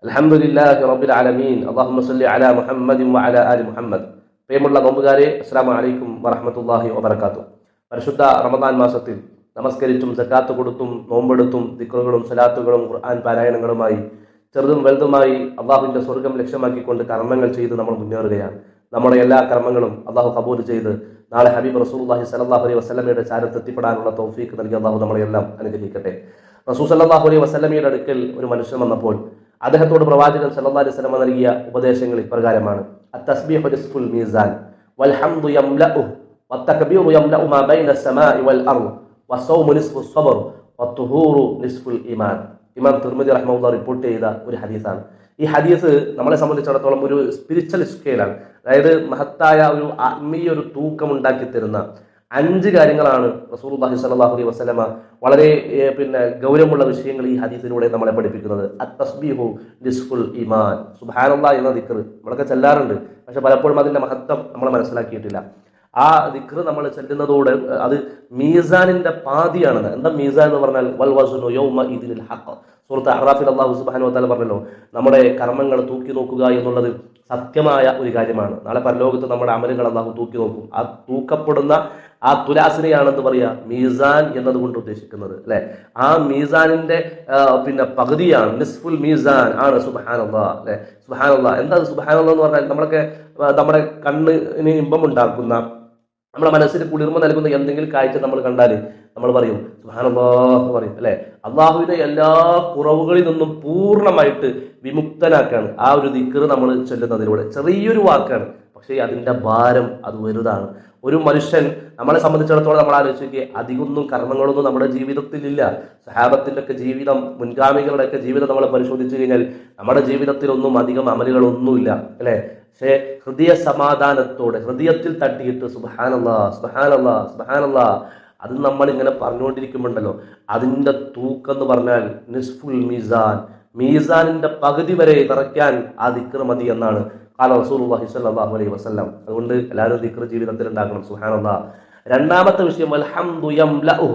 അൽഹംദുലില്ലാഹി റബ്ബിൽ ആലമീൻ അല്ലാഹുമ്മ സ്വല്ലി അലാ മുഹമ്മദിൻ വഅലാ ആലി മുഹമ്മദ്. പ്രിയമുള്ള നോമ്പുകാരെ, അസ്സലാമു അലൈക്കും വറഹ്മത്തുള്ളാഹി വബറകാതുഹു. പരിശുദ്ധ റമദാൻ മാസത്തിൽ നമസ്കരിച്ചും സക്കാത്ത് കൊടുത്തും നോമ്പെടുത്തും ദിക്റുകളും സലാത്തുകളും ഖുർആൻ പാരായണങ്ങളുമായി ചെറുതും വലുതുമായി അള്ളാഹുവിന്റെ സ്വർഗം ലക്ഷ്യമാക്കിക്കൊണ്ട് കർമ്മങ്ങൾ ചെയ്ത് നമ്മൾ മുന്നേറുകയാണ്. നമ്മുടെ എല്ലാ കർമ്മങ്ങളും അള്ളാഹു കബൂൽ ചെയ്ത് നാളെ ഹബീബ് റസൂലുള്ളാഹി സ്വല്ലല്ലാഹു അലൈഹി വസല്ലമയുടെ ചാരത്ത് എത്തിപ്പെടാനുള്ള തൗഫീഖ് നൽകി അള്ളാഹു നമ്മളെല്ലാം അനുഗ്രഹിക്കട്ടെ. റസൂൽ സ്വല്ലല്ലാഹു അലൈഹി വസല്ലമയുടെ അടുക്കൽ ഒരു മനുഷ്യൻ വന്നപ്പോൾ അദ്ദേഹത്തോട് പ്രവാചകൻ സല്ലല്ലാഹു അലൈഹി വസല്ലം നൽകിയ ഉപദേശങ്ങൾ ഇപ്രകാരമാണ്: അത്തസ്ബീഹു നിസ്ഫുൽ മീസാൻ വൽഹംദു യംലഉ വത്തക്ബീറു യംലഉ മാ ബൈന അസ്സമാഇ വൽ അർദ് വസ്സൗമു നിസ്ഫു സ്വബ്ർ വത്തുഹൂറു നിസ്ഫുൽ ഈമാൻ. ഇമാം തിർമിദി റഹ്മത്തുള്ളാഹി റിപ്പോർട്ട് ചെയ്ത ഒരു ഹദീസാണ്. ഈ ഹദീസ് നമ്മളെ സംബന്ധിച്ചിടത്തോളം ഒരു സ്പിരിച്വൽ സ്കെയിലാണ്. അതായത് മഹത്തായ ഒരു ആത്മീയ ഒരു തൂക്കം ഉണ്ടാക്കി തരുന്ന 5 കാര്യങ്ങളാണ് റസൂലുള്ളാഹി സ്വല്ലല്ലാഹു അലൈഹി വസല്ലമ വളരെ ഗൗരവമുള്ള വിഷയങ്ങൾ ഈ ഹദീസിലൂടെ നമ്മളെ പഠിപ്പിക്കുന്നത്. അത്തസ്ബീഹു നിസ്ഫുൽ ഈമാൻ. സുബ്ഹാനല്ലാഹ് എന്ന ദിക്ർ നമ്മളൊക്കെ ചെല്ലാറുണ്ട്, പക്ഷെ പലപ്പോഴും അതിന്റെ മഹത്വം നമ്മൾ മനസ്സിലാക്കിയിട്ടില്ല. ആ ദിക്ർ നമ്മൾ ചെല്ലുന്നതോടെ അത് മീസാനിന്റെ പാതിയാണെന്ന്. എന്താ മീസാൻ എന്ന് പറഞ്ഞാൽ വൽ വസ്നു യൗമ ഇദിനിൽ ഹഖ്. സൂറത്ത് അറാഫിൽ അല്ലാഹു സുബ്ഹാനഹു വ തആല പറഞ്ഞല്ലോ, നമ്മുടെ കർമ്മങ്ങൾ തൂക്കി നോക്കുക എന്നുള്ളത് സത്യമായ ഒരു കാര്യമാണ്. നാളെ പരലോകത്ത് നമ്മുടെ അമലുകൾ അല്ലാഹു തൂക്കി നോക്കും. ആ തൂക്കപ്പെടുന്ന ആ തുലാസിനെയാണെന്ന് പറയാ മീസാൻ എന്നതുകൊണ്ട് ഉദ്ദേശിക്കുന്നത്, അല്ലെ? ആ മീസാനിന്റെ പകുതിയാണ്, നിസ്ഫുൽ മീസാൻ ആണ് സുബ്ഹാനല്ലാഹ്, അല്ലെ? സുബ്ഹാനല്ലാഹ്. എന്താ സുബ്ഹാനല്ലാഹ് എന്ന് പറഞ്ഞാൽ നമ്മളൊക്കെ നമ്മുടെ കണ്ണിന് ഇമ്പം ഉണ്ടാക്കുന്ന, നമ്മുടെ മനസ്സിന് കുളിർമ നൽകുന്ന എന്തെങ്കിലും കാഴ്ച നമ്മൾ കണ്ടാൽ നമ്മൾ പറയും സുബ്ഹാനല്ലാഹ് പറയും, അല്ലെ? അള്ളാഹുവിന്റെ എല്ലാ കുറവുകളിൽ നിന്നും പൂർണ്ണമായിട്ട് വിമുക്തനാക്കാണ് ആ ഒരു ദിക്ർ നമ്മൾ ചൊല്ലുന്നതിലൂടെ. ചെറിയൊരു വാക്കാണ്, പക്ഷേ അതിന്റെ ഭാരം അത് വലുതാണ്. ഒരു മനുഷ്യൻ, നമ്മളെ സംബന്ധിച്ചിടത്തോളം നമ്മൾ ആലോചിക്കുക, അധികമൊന്നും കർമ്മങ്ങളൊന്നും നമ്മുടെ ജീവിതത്തിലില്ല. സഹാബത്തിന്റെ ഒക്കെ ജീവിതം, മുൻഗാമികളുടെ ഒക്കെ ജീവിതം നമ്മൾ പരിശോധിച്ചു കഴിഞ്ഞാൽ നമ്മുടെ ജീവിതത്തിലൊന്നും അധികം അമലുകളൊന്നുമില്ല, അല്ലെ? പക്ഷേ ഹൃദയ സമാധാനത്തോടെ ഹൃദയത്തിൽ തട്ടിയിട്ട് സുബ്ഹാനല്ലാഹ് സുബ്ഹാനല്ലാഹ് സുബ്ഹാനല്ലാഹ് അത് നമ്മൾ ഇങ്ങനെ പറഞ്ഞുകൊണ്ടിരിക്കുമ്പോണ്ടല്ലോ, അതിന്റെ തൂക്കം എന്ന് പറഞ്ഞാൽ നിസ്ഫുൽ മീസാൻ, മീസാനിന്റെ പകുതി വരെ നിറയ്ക്കാൻ ആ ദിക്ർ മതി എന്നാണ് ഖാല റസൂലുള്ളാഹി സ്വല്ലല്ലാഹു അലൈഹി വസല്ലം. അതുകൊണ്ട് എല്ലാവരും ദിക്ർ ജീവിതത്തിൽ ഉണ്ടാക്കണം. സുബ്ഹാനല്ലാഹ്. രണ്ടാമത്തെ വിഷയം വൽഹംദു യംലഉ.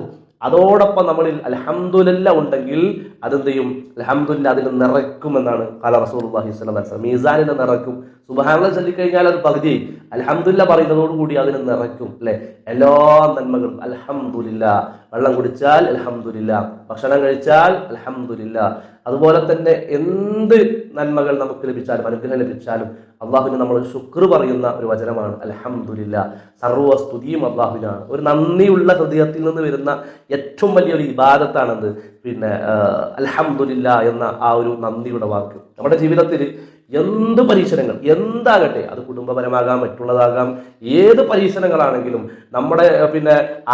അതോടൊപ്പം നമ്മളിൽ അൽഹംദുലില്ലാഹ് ഉണ്ടെങ്കിൽ അതെന്ത് ചെയ്യും? അൽഹംദുലില്ലാഹ് അതിനെ നിറയ്ക്കുമെന്നാണ് ഖാല റസൂലുള്ളാഹി സ്വല്ലല്ലാഹു അലൈഹി വസല്ലം. മീസാനിനെ നിറയ്ക്കും. സുബ്ഹാനല്ലാഹ് ചൊല്ലിക്കഴിഞ്ഞാൽ അത് പകുതി, അൽഹംദുലില്ലാഹ് പറയുന്നതോടുകൂടി അതിനെ നിറയ്ക്കും, അല്ലെ? എല്ലാ നന്മകളും അൽഹംദുലില്ലാഹ്. വെള്ളം കുടിച്ചാൽ അൽഹംദുലില്ലാഹ്, ഭക്ഷണം കഴിച്ചാൽ അൽഹംദുലില്ലാഹ്. അതുപോലെ തന്നെ എന്ത് നന്മകൾ നമുക്ക് ലഭിച്ചാലും അനുഗ്രഹം ലഭിച്ചാലും അള്ളാഹുവിന് നമ്മൾ ശുക്ർ പറയുന്ന ഒരു വചനമാണ് അൽഹംദുലില്ലാഹ്. സർവ്വ സ്തുതിയും അള്ളാഹുവിനാണ്. ഒരു നന്ദിയുള്ള ഹൃദയത്തിൽ നിന്ന് വരുന്ന ഏറ്റവും വലിയൊരു ഇബാദത്താണത് അൽഹംദുലില്ലാഹ് എന്ന ആ ഒരു നന്ദിയുടെ വാക്ക്. നമ്മുടെ ജീവിതത്തിൽ എന്ത് പരീക്ഷണങ്ങൾ എന്താകട്ടെ, അത് കുടുംബപരമാകാം, മറ്റുള്ളതാകാം, ഏത് പരീക്ഷണങ്ങളാണെങ്കിലും, നമ്മുടെ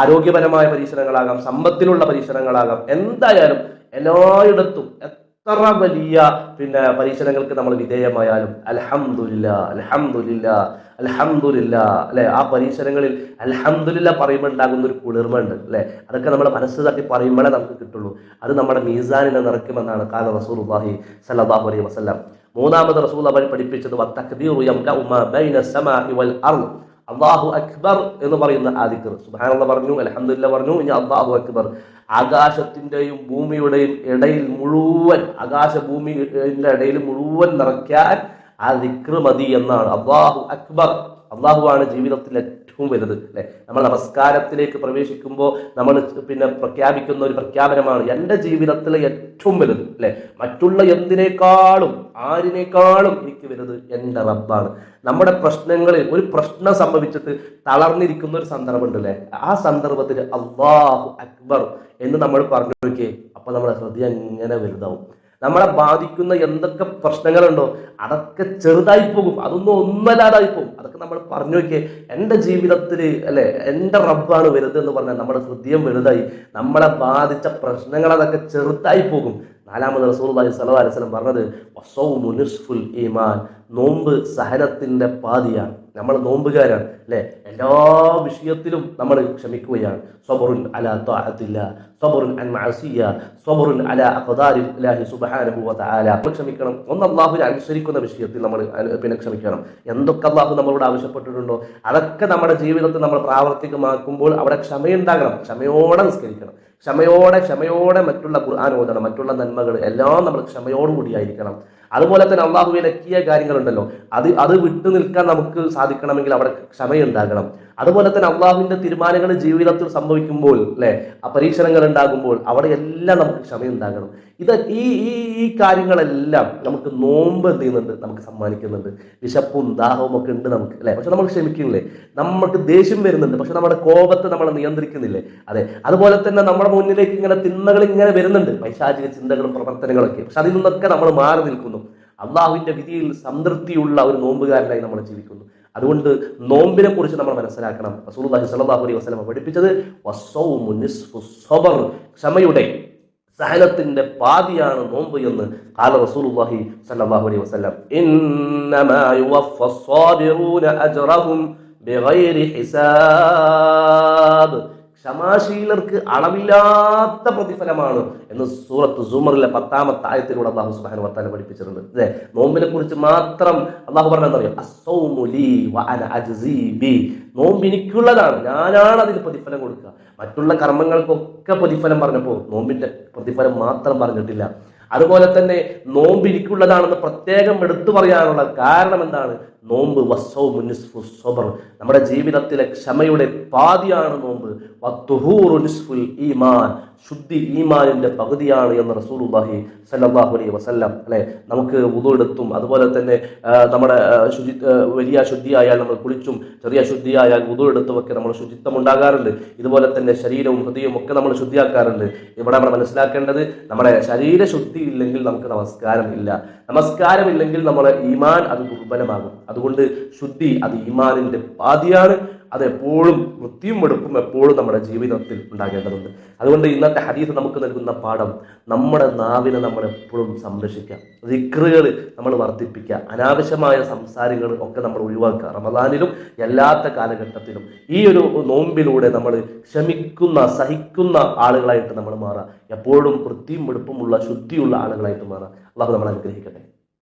ആരോഗ്യപരമായ പരീക്ഷണങ്ങളാകാം, സമ്പത്തിലുള്ള പരീക്ഷണങ്ങളാകാം, എന്തായാലും എല്ലായിടത്തും എത്ര വലിയ പരീക്ഷണങ്ങൾക്ക് നമ്മൾ വിധേയമായാലും അൽഹംദുലില്ലാഹ് അൽഹംദുലില്ലാഹ് അൽഹംദുലില്ലാഹ്, അല്ലെ? ആ പരീക്ഷണങ്ങളിൽ അൽഹംദുലില്ലാഹ് പറയുമ്പോൾ ഉണ്ടാകുന്ന ഒരു കുളിർമ ഉണ്ട്, അല്ലെ? അതൊക്കെ നമ്മുടെ മനസ്സ് തട്ടി പറയുമ്പോഴേ നമുക്ക് കിട്ടുള്ളൂ. അത് നമ്മുടെ മീസാനിനെ നിറയ്ക്കുമെന്നാണ് ഖാല റസൂലുള്ളാഹി സ്വല്ലല്ലാഹു അലൈഹി വസല്ലം. മൂന്നാമത് റസൂൽ അവർ പഠിപ്പിച്ചത് വത്തക്ബീറു യംലഉ മാ ബൈന അസ്സമാഇ വൽ അർദ്. അല്ലാഹു അക്ബർ എന്ന് പറയുന്ന ആ ദിക്ർ. സുബ്ഹാനല്ലാഹ് പറഞ്ഞു, അൽഹംദുലില്ലാഹ് പറഞ്ഞു, ഇനി അല്ലാഹു അക്ബർ. ആകാശത്തിന്റെയും ഭൂമിയുടെയും ഇടയിൽ മുഴുവൻ, ആകാശ ഭൂമിയുടെ ഇടയിൽ മുഴുവൻ നിറയ്ക്കാൻ ആ ദിക്ർ മതി എന്നാണ്. അല്ലാഹു അക്ബർ. അള്ളാഹുവാണ് ജീവിതത്തിൽ ഏറ്റവും വലുത്, അല്ലെ? നമ്മൾ നമസ്കാരത്തിലേക്ക് പ്രവേശിക്കുമ്പോൾ നമ്മൾ പ്രഖ്യാപിക്കുന്ന ഒരു പ്രഖ്യാപനമാണ് എൻ്റെ ജീവിതത്തിലെ ഏറ്റവും വലുത്, അല്ലെ? മറ്റുള്ള എന്തിനേക്കാളും ആരിനേക്കാളും എനിക്ക് വലുത് എൻ്റെ റബ്ബാണ്. നമ്മുടെ പ്രശ്നങ്ങളിൽ ഒരു പ്രശ്നം സംഭവിച്ചിട്ട് തളർന്നിരിക്കുന്ന ഒരു സന്ദർഭമുണ്ട്, അല്ലെ? ആ സന്ദർഭത്തിൽ അല്ലാഹു അക്ബർ എന്ന് നമ്മൾ പറഞ്ഞു നോക്കിയേ, അപ്പൊ നമ്മുടെ ഹൃദയം എങ്ങനെ വലുതാവും. നമ്മളെ ബാധിക്കുന്ന എന്തൊക്കെ പ്രശ്നങ്ങളുണ്ടോ അതൊക്കെ ചെറുതായി പോകും, അതൊന്നും ഒന്നല്ലാതായി പോകും. അതൊക്കെ നമ്മൾ പറഞ്ഞു നോക്കിയേ, എൻ്റെ ജീവിതത്തിൽ, അല്ലെ, എൻ്റെ റബ്ബാണ് വലുത് എന്ന് പറഞ്ഞാൽ നമ്മുടെ ഹൃദയം വലുതായി, നമ്മളെ ബാധിച്ച പ്രശ്നങ്ങൾ അതൊക്കെ ചെറുതായി പോകും. നാലാമത് റസൂലുള്ളാഹി സ്വല്ലല്ലാഹു അലൈഹി വസല്ലം പറഞ്ഞത് വസ്സൗമു നിസ്ഫുൽ ഈമാൻ. നോമ്പ് സഹനത്തിന്റെ പാതിയാണ്. നമ്മൾ നോമ്പുകാരാണ്, അല്ലെ? എല്ലാ വിഷയത്തിലും നമ്മൾ ക്ഷമിക്കുകയാണ്. സബറുൻ അലാ തഅത്തില്ലാഹ്, സബറുൻ അൻ മഅസിയ്യ, സബറുൻ അലാ അഖ്ദാരില്ലാഹി സുബ്ഹാനഹു വ തആല. ക്ഷമിക്കണം. ഒന്ന് അല്ലാഹുവിനെ അനുസരിക്കുന്ന വിഷയത്തിൽ നമ്മൾ ക്ഷമിക്കണം. എന്തൊക്കെ അല്ലാഹു നമ്മളോട് ആവശ്യപ്പെട്ടിട്ടുണ്ടോ അതൊക്കെ നമ്മുടെ ജീവിതത്തിൽ നമ്മൾ പ്രാവർത്തികമാക്കുമ്പോൾ അവിടെ ക്ഷമയുണ്ടാകണം. ക്ഷമയോടെ നിസ്കരിക്കണം, ക്ഷമയോടെ മറ്റുള്ള ഖുർആൻ ഓതണം, മറ്റുള്ള നന്മകൾ എല്ലാം നമ്മൾ ക്ഷമയോടുകൂടിയായിരിക്കണം. അതുപോലെ തന്നെ അള്ളാഹു വിലക്കിയ കാര്യങ്ങളുണ്ടല്ലോ, അത് വിട്ടു നിൽക്കാൻ നമുക്ക് സാധിക്കണമെങ്കിൽ അവിടെ ക്ഷമയുണ്ടാകണം. അതുപോലെ തന്നെ അള്ളാഹുവിന്റെ തീരുമാനങ്ങൾ ജീവിതത്തിൽ സംഭവിക്കുമ്പോൾ അല്ലെ, ആ പരീക്ഷണങ്ങൾ ഉണ്ടാകുമ്പോൾ അവിടെ എല്ലാം നമുക്ക് ക്ഷമയുണ്ടാകണം. ഈ ഈ ഈ കാര്യങ്ങളെല്ലാം നമുക്ക് നോമ്പ് എന്ത് ചെയ്യുന്നുണ്ട്, നമുക്ക് സമ്മാനിക്കുന്നുണ്ട്. വിശപ്പും ദാഹവും ഒക്കെ ഉണ്ട് നമുക്ക് അല്ലെ, പക്ഷെ നമ്മൾ ക്ഷമിക്കുന്നില്ലേ? നമുക്ക് ദേഷ്യം വരുന്നുണ്ട്, പക്ഷെ നമ്മുടെ കോപത്തെ നമ്മൾ നിയന്ത്രിക്കുന്നില്ലേ? അതെ. അതുപോലെ തന്നെ നമ്മുടെ മുന്നിലേക്ക് ഇങ്ങനെ തിന്മകൾ ഇങ്ങനെ വരുന്നുണ്ട്, പൈശാചിക ചിന്തകളും പ്രവർത്തനങ്ങളൊക്കെ, പക്ഷെ അതിൽ നിന്നൊക്കെ നമ്മൾ മാറി നിൽക്കുന്നു. അള്ളാഹുവിന്റെ വിധിയിൽ സംതൃപ്തിയുള്ള ഒരു നോമ്പുകാരനായി നമ്മൾ ജീവിക്കുന്നു. അതുകൊണ്ട് നോമ്പിനെ കുറിച്ച് നമ്മൾ മനസ്സിലാക്കണം. റസൂലുള്ളാഹി സ്വല്ലല്ലാഹു അലൈഹി വസല്ലം പഠിപ്പിച്ചത് വസ്സൗമു നിസ്ഫു സ്വബർ, ക്ഷമയുടെ സഹനത്തിന്റെ പാതിയാണ് നോമ്പ് എന്ന് ഖാല റസൂലുള്ളാഹി സ്വല്ലല്ലാഹു അലൈഹി വസല്ലം. ഇന്നമാ യുവഫ്ഫസ് സ്വാബിറൂന അജ്റഹും ബിഗൈരി ഹിസാബ്, ക്ഷമാശീലർക്ക് അളവില്ലാത്ത പ്രതിഫലമാണ് എന്ന് സൂറത്ത് സുമറിലെ 10-ാമത്തെ ആയത്തിലൂടെ അല്ലാഹു സുബ്ഹാനഹു വ തആല പഠിപ്പിച്ചിട്ടുണ്ട്. അല്ലേ, നോമ്പിനെ കുറിച്ച് മാത്രം അല്ലാഹു പറഞ്ഞറിയോ, അസ്സൗമു ലീ വ അന അജ്സീ ബി, നോമ്പ് എനിക്കുള്ളതാണ്, ഞാനാണ് അതിന് പ്രതിഫലം കൊടുക്കുക. മറ്റുള്ള കർമ്മങ്ങൾക്കൊക്കെ പ്രതിഫലം പറഞ്ഞപ്പോൾ നോമ്പിന്റെ പ്രതിഫലം മാത്രം പറഞ്ഞിട്ടില്ല. അതുപോലെ തന്നെ നോമ്പ് എനിക്കുള്ളതാണെന്ന് പ്രത്യേകം എടുത്തു പറയാനുള്ള കാരണം എന്താണ്? നോമ്പ് വസ്സൗമു നിസ്ഫു സ്വബർ, നമ്മുടെ ജീവിതത്തിലെ ക്ഷമയുടെ പാതിയാണ് നോമ്പ്. വത്തുഹൂറു നിസ്ഫുൽ ഈമാൻ, ശുദ്ധി ഈമാനിന്റെ പകുതിയാണ് എന്ന് റസൂലുള്ളാഹി സ്വല്ലല്ലാഹു അലൈഹി വസല്ലം. അല്ലെ, നമുക്ക് വുദു എടുത്തും അതുപോലെ തന്നെ നമ്മുടെ വലിയ ശുദ്ധിയായാൽ നമ്മൾ കുളിച്ചും ചെറിയ ശുദ്ധിയായാൽ വുദു എടുത്തുമൊക്കെ നമ്മൾ ശുചിത്വം ഉണ്ടാകാറുണ്ട്. ഇതുപോലെ തന്നെ ശരീരവും ഹൃദയവും ഒക്കെ നമ്മൾ ശുദ്ധിയാക്കാറുണ്ട്. ഇവിടെ നമ്മൾ മനസ്സിലാക്കേണ്ടത്, നമ്മുടെ ശരീര ശുദ്ധി ഇല്ലെങ്കിൽ നമുക്ക് നമസ്കാരം ഇല്ല, നമസ്കാരമില്ലെങ്കിൽ നമ്മുടെ ഈമാൻ അത് ദുർബലമാകും. അതുകൊണ്ട് ശുദ്ധി അത് ഈമാനിന്റെ പാതിയാണ്. അത് എപ്പോഴും വൃത്തിയും വെടുപ്പും എപ്പോഴും നമ്മുടെ ജീവിതത്തിൽ ഉണ്ടാകേണ്ടതുണ്ട്. അതുകൊണ്ട് ഇന്നത്തെ ഹദീസ് നമുക്ക് നൽകുന്ന പാഠം, നമ്മുടെ നാവിനെ നമ്മൾ എപ്പോഴും സംരക്ഷിക്കുക, ദിക്റുകൾ നമ്മൾ വർദ്ധിപ്പിക്കുക, അനാവശ്യമായ സംസാരങ്ങൾ ഒക്കെ നമ്മൾ ഒഴിവാക്കുക. റമദാനിലും അല്ലാത്ത കാലഘട്ടത്തിലും ഈ ഒരു നോമ്പിലൂടെ നമ്മൾ ക്ഷമിക്കുന്ന സഹിക്കുന്ന ആളുകളായിട്ട് നമ്മൾ മാറുക, എപ്പോഴും വൃത്തിയും വെടുപ്പുമുള്ള ശുദ്ധിയുള്ള ആളുകളായിട്ട് മാറുക. അള്ളാഹു നമ്മളെ അനുഗ്രഹിക്കട്ടെ.